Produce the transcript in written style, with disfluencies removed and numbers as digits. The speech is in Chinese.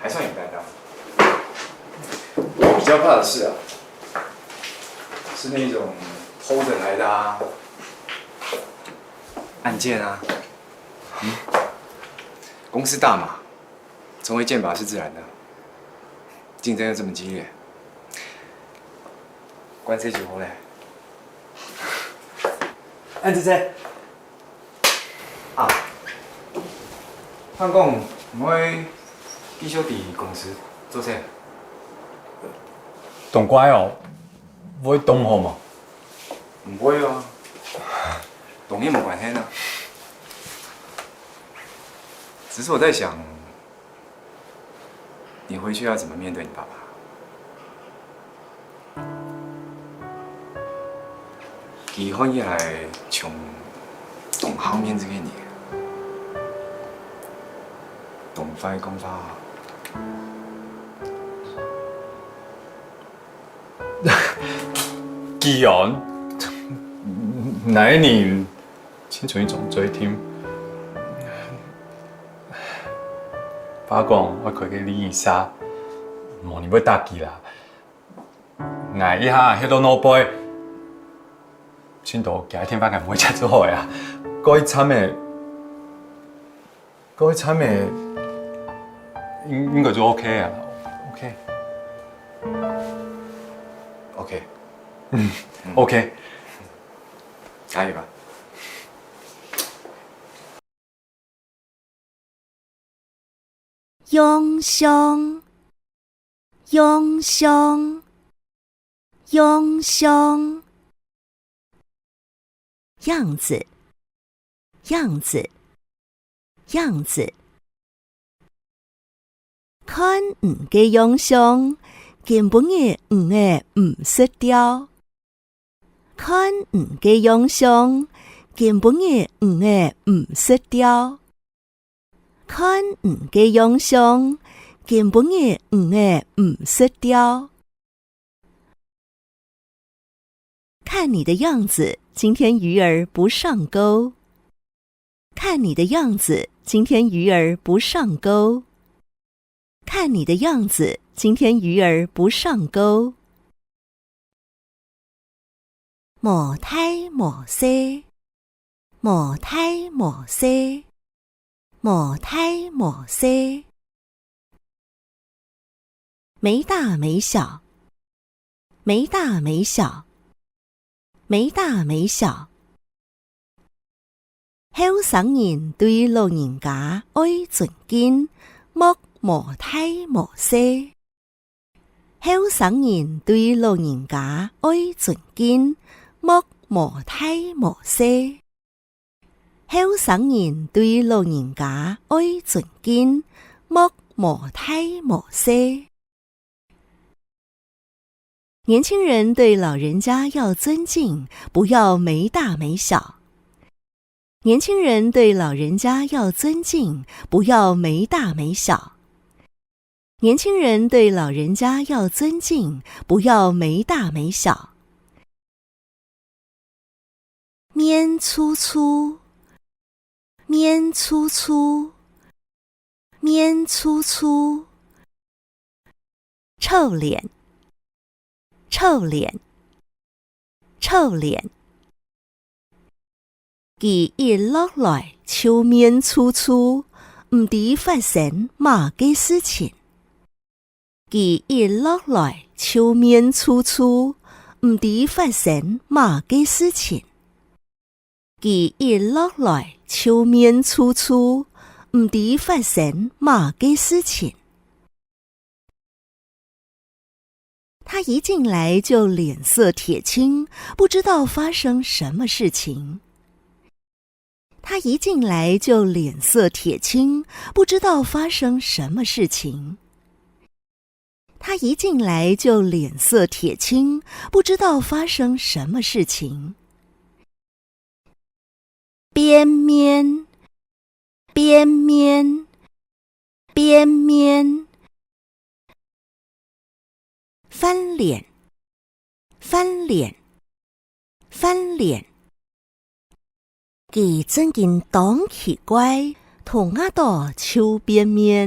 还算有担当。我比较怕的是是那种偷着来的案件公司大嘛，成为剑拔是自然的，竞争又这么激烈，关谁起火嘞？安姐姐，潘讲唔会继续伫公司做啥？懂乖哦，不会懂好吗？唔会懂也没关系呢。只是我在想，你回去要怎么面对你爸爸？几番以来，从懂好面子给你，懂快讲法。既然哪一年清楚一种最甜，爸讲我开个李医生，无你要搭机啦，挨一下迄个脑杯，青岛今天饭唔会吃做好呀，嗰一餐的应该就 OK 啊 OK， OK， 可以吧？永相，永相，永相，样子，样子，样子。看嘅永相，根本嘅唔失掉。看嘅永相，根本嘅唔失掉。看嘅永相，根本嘅唔失掉。看你的样子，今天鱼儿不上钩。看你的样子，今天鱼儿不上钩。看你的样子，今天鱼儿不上钩。无胎无息，无胎无息，无胎无息。没大没小，没大没小，没大没小。后生人对老人家爱尊敬，莫无胎无息。后生人对老人家爱尊敬，莫无胎无息。后生人对老人家爱尊敬，莫无胎无息。年轻人对老人家要尊敬，不要没大没小。年轻人对老人家要尊敬，不要没大没小。年轻人对老人家要尊敬，不要没大没小。面粗粗，面粗粗，面粗粗。臭脸，臭脸，臭脸。佢一落來手面粗粗，唔知發生乜嘅事情。佢一落來手面粗粗，唔知發生乜嘅事情。佢一落來手面粗粗，唔知發生乜嘅事情。他一進來就臉色鐵青，不知道發生什麼事情。他一進來就臉色鐵青，不知道發生什麼事情。他一進來就臉色鐵青，不知道發生什麼事情。邊面，邊面，邊面。翻臉，翻臉，翻臉。佢真見當奇怪，同我到手邊面。